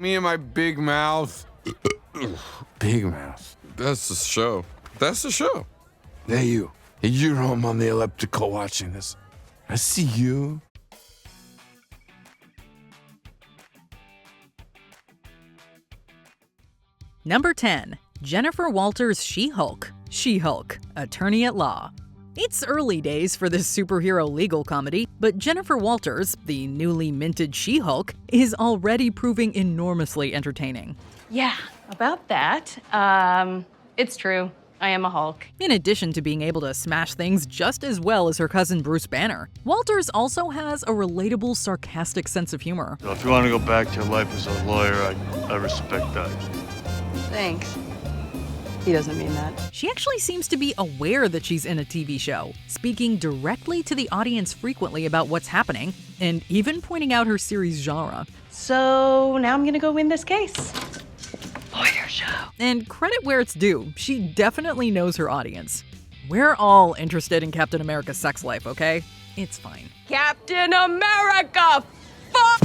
Me and my big mouth. Big mouth. That's the show. That's the show. Hey, you. You're home on the elliptical watching this. I see you. Number 10. Jennifer Walters' She-Hulk. She-Hulk, attorney at law. It's early days for this superhero legal comedy, but Jennifer Walters, the newly minted She-Hulk, is already proving enormously entertaining. Yeah, about that. It's true. I am a Hulk. In addition to being able to smash things just as well as her cousin Bruce Banner, Walters also has a relatable, sarcastic sense of humor. If you want to go back to your life as a lawyer, I respect that. Thanks. He doesn't mean that. She actually seems to be aware that she's in a TV show, speaking directly to the audience frequently about what's happening, and even pointing out her series genre. So now I'm gonna go win this case. Lawyer show. And credit where it's due, she definitely knows her audience. We're all interested in Captain America's sex life, okay? It's fine. Captain America! Fuck!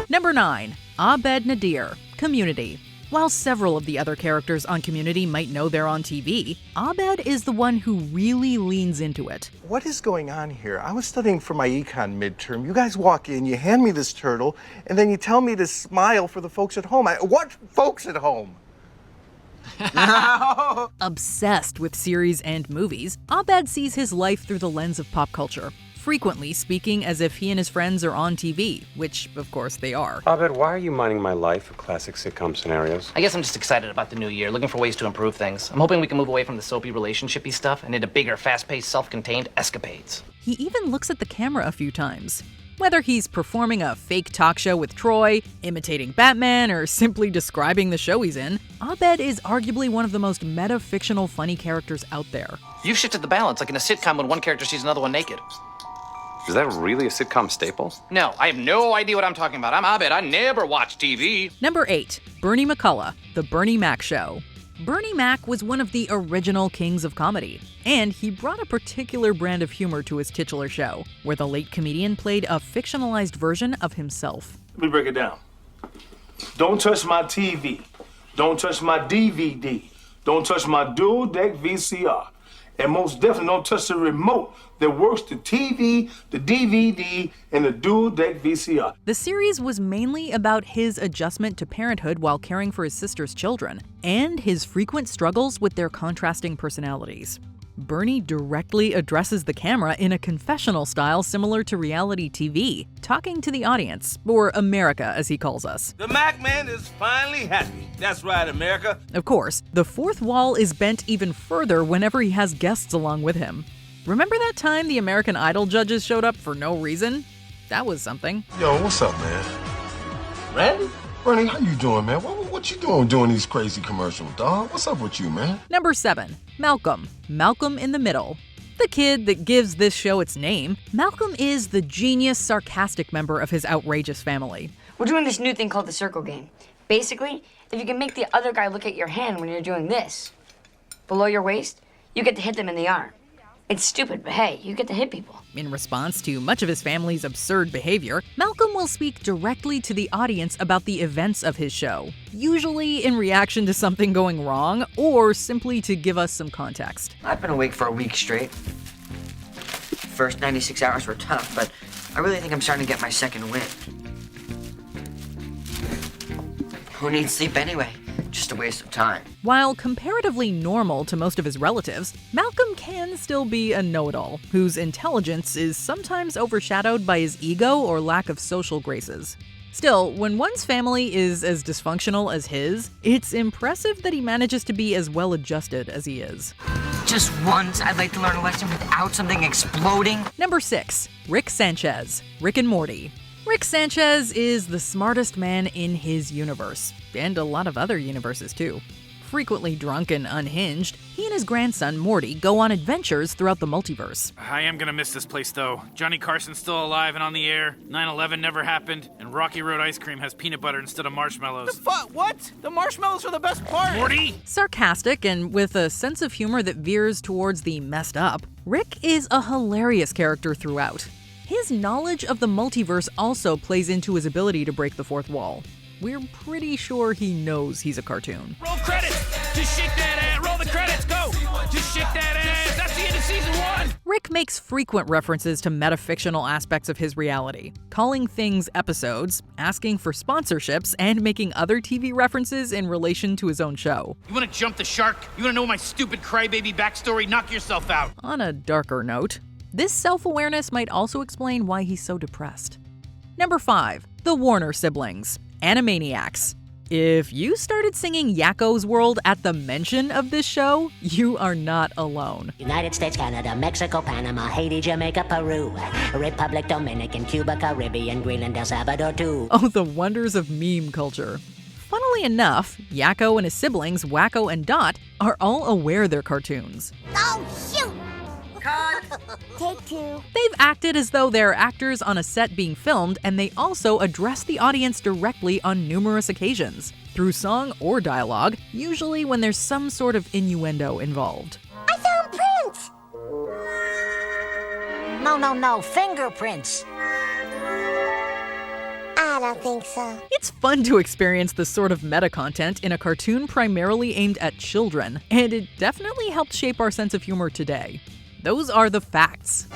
Number 9. Abed Nadir, Community. While several of the other characters on Community might know they're on TV, Abed is the one who really leans into it. What is going on here? I was studying for my econ midterm. You guys walk in, you hand me this turtle, and then you tell me to smile for the folks at home. What folks at home? Obsessed with series and movies, Abed sees his life through the lens of pop culture, frequently speaking as if he and his friends are on TV, which, of course, they are. Abed, why are you mining my life of classic sitcom scenarios? I guess I'm just excited about the new year, looking for ways to improve things. I'm hoping we can move away from the soapy relationship-y stuff and into bigger, fast-paced, self-contained escapades. He even looks at the camera a few times. Whether he's performing a fake talk show with Troy, imitating Batman, or simply describing the show he's in, Abed is arguably one of the most meta-fictional funny characters out there. You've shifted the balance, like in a sitcom when one character sees another one naked. Is that really a sitcom staple? No, I have no idea what I'm talking about. I'm Abed. I never watch TV. Number 8. Bernie McCullough, The Bernie Mac Show. Bernie Mac was one of the original kings of comedy, and he brought a particular brand of humor to his titular show, where the late comedian played a fictionalized version of himself. Let me break it down. Don't touch my TV. Don't touch my DVD. Don't touch my dual deck VCR. And most definitely don't touch the remote that works the TV, the DVD, and the dual deck VCR. The series was mainly about his adjustment to parenthood while caring for his sister's children, and his frequent struggles with their contrasting personalities. Bernie directly addresses the camera in a confessional style similar to reality TV, talking to the audience, or America as he calls us. The Mac Man is finally happy. That's right, America. Of course, the fourth wall is bent even further whenever he has guests along with him. Remember that time the American Idol judges showed up for no reason? That was something. Yo, what's up, man? Randy? Bernie, how you doing, man? What you doing these crazy commercials, dog? What's up with you, man? Number 7. Malcolm. Malcolm in the Middle. The kid that gives this show its name, Malcolm is the genius, sarcastic member of his outrageous family. We're doing this new thing called the circle game. Basically, if you can make the other guy look at your hand when you're doing this, below your waist, you get to hit them in the arm. It's stupid, but hey, you get to hit people. In response to much of his family's absurd behavior, Malcolm will speak directly to the audience about the events of his show, usually in reaction to something going wrong or simply to give us some context. I've been awake for a week straight. First 96 hours were tough, but I really think I'm starting to get my second wind. Who needs sleep anyway? Just a waste of time. While comparatively normal to most of his relatives, Malcolm can still be a know-it-all, whose intelligence is sometimes overshadowed by his ego or lack of social graces. Still, when one's family is as dysfunctional as his, it's impressive that he manages to be as well-adjusted as he is. Just once, I'd like to learn a lesson without something exploding. Number 6. Rick Sanchez, Rick and Morty. Rick Sanchez is the smartest man in his universe, and a lot of other universes too. Frequently drunk and unhinged, he and his grandson Morty go on adventures throughout the multiverse. I am gonna miss this place though. Johnny Carson's still alive and on the air, 9/11 never happened, and Rocky Road ice cream has peanut butter instead of marshmallows. The fuck? What? The marshmallows are the best part. Morty! Sarcastic and with a sense of humor that veers towards the messed up, Rick is a hilarious character throughout. His knowledge of the multiverse also plays into his ability to break the fourth wall. We're pretty sure he knows he's a cartoon. Roll credits! Just shake that ass! Roll the credits! Go! Just shake that ass! That's the end of season 1! Rick makes frequent references to metafictional aspects of his reality, calling things episodes, asking for sponsorships, and making other TV references in relation to his own show. You wanna jump the shark? You wanna know my stupid crybaby backstory? Knock yourself out! On a darker note, this self-awareness might also explain why he's so depressed. Number 5. The Warner Siblings. Animaniacs. If you started singing Yakko's World at the mention of this show, you are not alone. United States, Canada, Mexico, Panama, Haiti, Jamaica, Peru, Republic, Dominican, Cuba, Caribbean, Greenland, El Salvador, too. Oh, the wonders of meme culture. Funnily enough, Yakko and his siblings, Wacko and Dot, are all aware they're cartoons. Oh, shoot! Take 2. They've acted as though they're actors on a set being filmed, and they also address the audience directly on numerous occasions, through song or dialogue, usually when there's some sort of innuendo involved. I found prints! No, fingerprints. I don't think so. It's fun to experience this sort of meta content in a cartoon primarily aimed at children, and it definitely helped shape our sense of humor today. Those are the facts.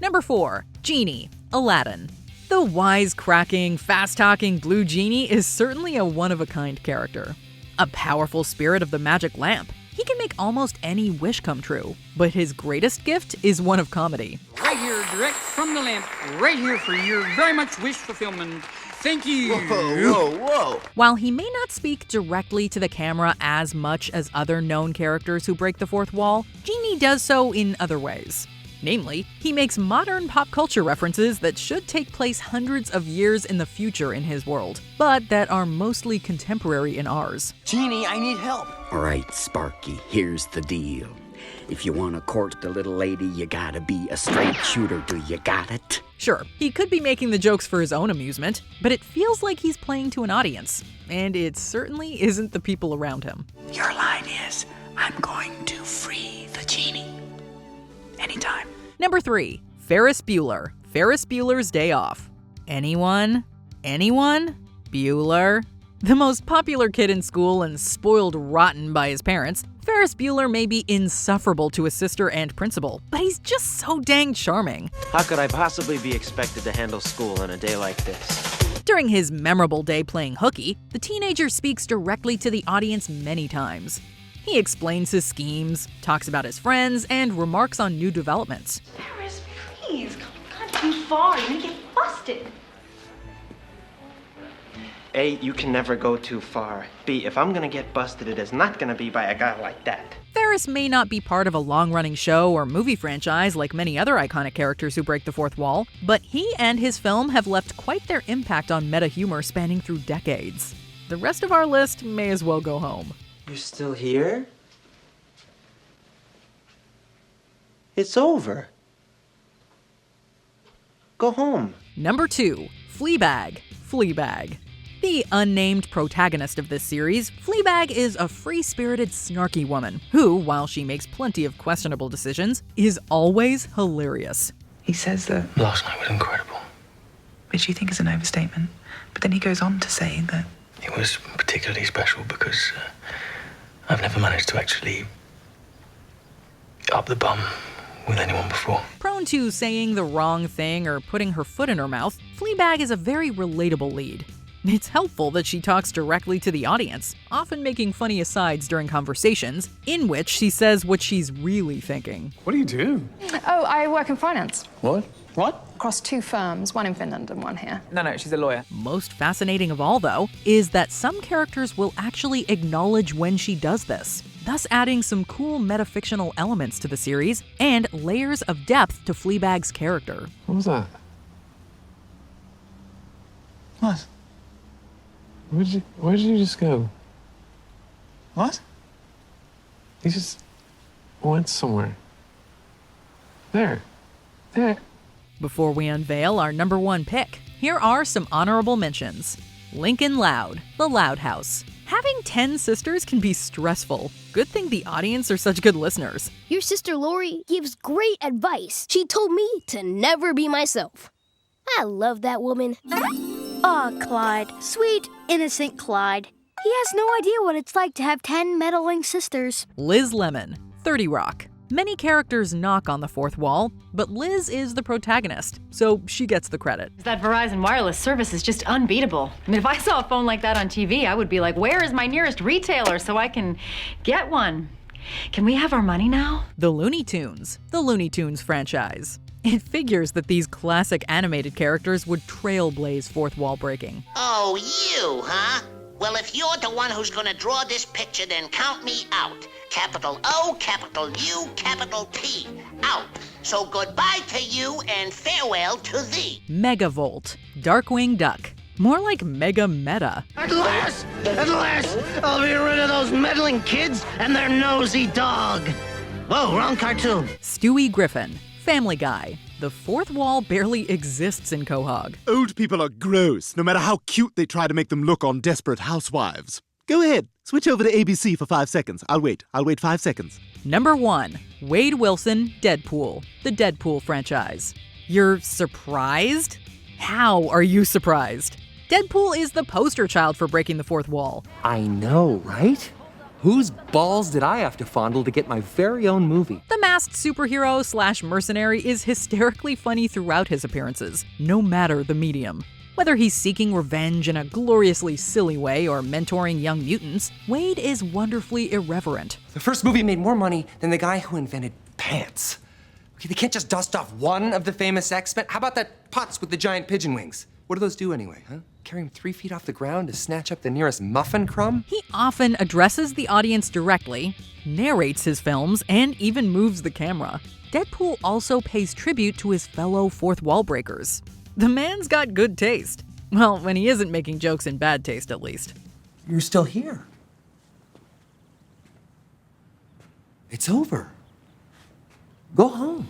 Number 4. Genie, Aladdin. The wisecracking, fast-talking blue genie is certainly a one-of-a-kind character. A powerful spirit of the magic lamp, he can make almost any wish come true. But his greatest gift is one of comedy. Right here, direct from the lamp, right here for your very much wish fulfillment. Thank you. Whoa. While he may not speak directly to the camera as much as other known characters who break the fourth wall, Genie does so in other ways. Namely, he makes modern pop culture references that should take place hundreds of years in the future in his world, but that are mostly contemporary in ours. Genie, I need help. All right, Sparky, here's the deal. If you want to court the little lady, you gotta be a straight shooter. Do you got it? Sure, he could be making the jokes for his own amusement, but it feels like he's playing to an audience, and it certainly isn't the people around him. Your line is, I'm going to free the genie. Anytime. Number 3. Ferris Bueller. Ferris Bueller's Day Off. Anyone? Bueller? The most popular kid in school and spoiled rotten by his parents, Ferris Bueller may be insufferable to his sister and principal, but he's just so dang charming. How could I possibly be expected to handle school on a day like this? During his memorable day playing hooky, the teenager speaks directly to the audience many times. He explains his schemes, talks about his friends, and remarks on new developments. Ferris, please, not too far. You're gonna get busted. A, you can never go too far. B, if I'm gonna get busted, it is not gonna be by a guy like that. Ferris may not be part of a long-running show or movie franchise like many other iconic characters who break the fourth wall, but he and his film have left quite their impact on meta humor spanning through decades. The rest of our list may as well go home. You're still here? It's over. Go home. Number 2. Fleabag. Fleabag. The unnamed protagonist of this series, Fleabag is a free-spirited, snarky woman who, while she makes plenty of questionable decisions, is always hilarious. He says that last night was incredible, which you think is an overstatement, but then he goes on to say that it was particularly special because I've never managed to actually up the bum with anyone before. Prone to saying the wrong thing or putting her foot in her mouth, Fleabag is a very relatable lead. It's helpful that she talks directly to the audience, often making funny asides during conversations, in which she says what she's really thinking. What do you do? Oh, I work in finance. What? Across 2 firms, one in Finland and one here. No, she's a lawyer. Most fascinating of all, though, is that some characters will actually acknowledge when she does this, thus adding some cool metafictional elements to the series and layers of depth to Fleabag's character. What was that? What? Where did you just go? What? You just went somewhere. There. Before we unveil our number 1 pick, here are some honorable mentions. Lincoln Loud, The Loud House. Having 10 sisters can be stressful. Good thing the audience are such good listeners. Your sister Lori gives great advice. She told me to never be myself. I love that woman. Aw, Clyde. Sweet, innocent Clyde. He has no idea what it's like to have 10 meddling sisters. Liz Lemon, 30 Rock. Many characters knock on the fourth wall, but Liz is the protagonist, so she gets the credit. That Verizon wireless service is just unbeatable. I mean, if I saw a phone like that on TV, I would be like, where is my nearest retailer so I can get one? Can we have our money now? The Looney Tunes franchise. It figures that these classic animated characters would trailblaze fourth wall breaking. Oh, you, huh? Well, if you're the one who's gonna draw this picture, then count me out. Capital O, capital U, capital P. Out. So goodbye to you and farewell to thee. Megavolt, Darkwing Duck. More like Mega Meta. At last, I'll be rid of those meddling kids and their nosy dog. Whoa, wrong cartoon. Stewie Griffin, Family Guy. The fourth wall barely exists in Quahog. Old people are gross, no matter how cute they try to make them look on Desperate Housewives. Go ahead, switch over to ABC for 5 seconds. I'll wait 5 seconds. Number 1, Wade Wilson, Deadpool, the Deadpool franchise. You're surprised? How are you surprised? Deadpool is the poster child for breaking the fourth wall. I know, right? Whose balls did I have to fondle to get my very own movie? The masked superhero / mercenary is hysterically funny throughout his appearances, no matter the medium. Whether he's seeking revenge in a gloriously silly way or mentoring young mutants, Wade is wonderfully irreverent. The first movie made more money than the guy who invented pants. Okay, they can't just dust off one of the famous X-Men. How about that Potts with the giant pigeon wings? What do those do anyway, huh? Carry him 3 feet off the ground to snatch up the nearest muffin crumb? He often addresses the audience directly, narrates his films, and even moves the camera. Deadpool also pays tribute to his fellow fourth wall breakers. The man's got good taste. Well, when he isn't making jokes in bad taste, at least. You're still here. It's over. Go home.